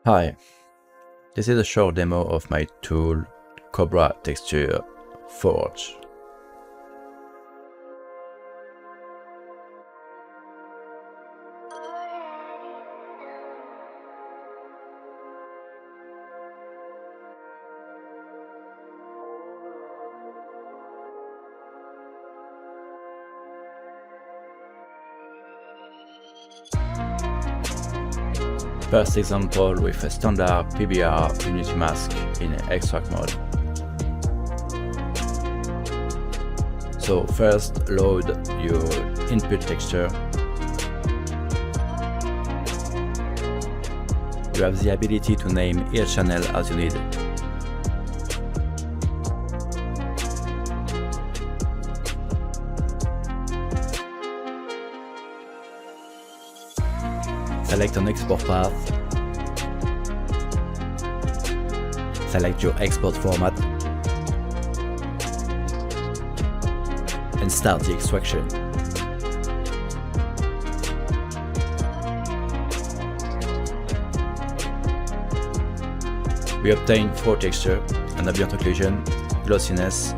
Hi, this is a short demo of my tool Cobra Texture Forge. First example with a standard PBR Unity mask in extract mode. So first load your input texture. You have the ability to name each channel as you need. Select an export path, select your export format, and start the extraction. We obtain 4 textures: an ambient occlusion, glossiness,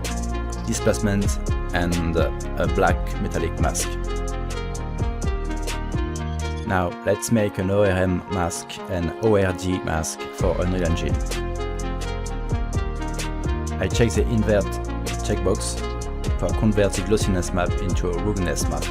displacement, and a black metallic mask. Now let's make an ORM mask and ORD mask for Unreal Engine. I check the Invert checkbox for convert the glossiness map into a ruggedness map.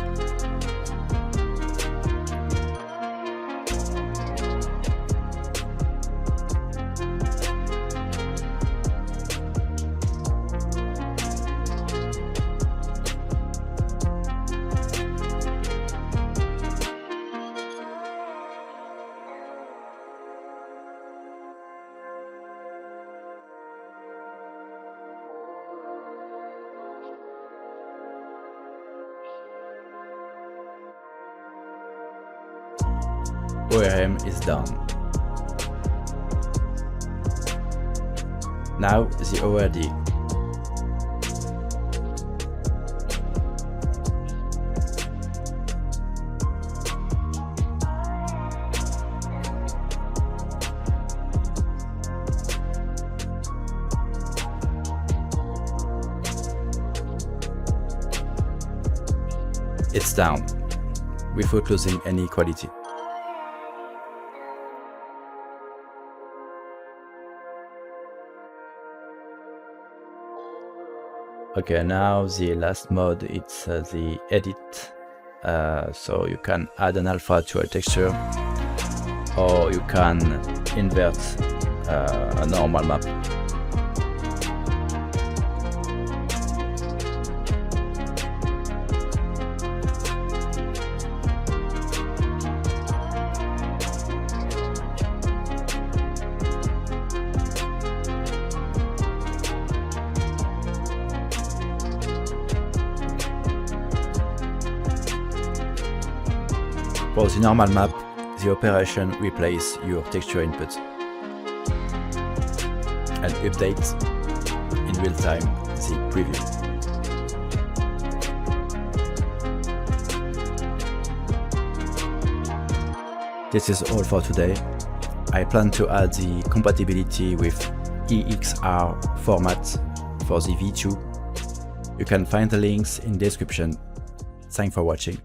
ORM is done. Now the ORD. It's down, without losing any quality. Okay, now the last mode, it's the edit. So you can add an alpha to a texture, or you can invert a normal map. For the normal map, the operation replaces your texture input and updates in real time the preview. This is all for today. I plan to add the compatibility with EXR format for the V2. You can find the links in the description. Thanks for watching.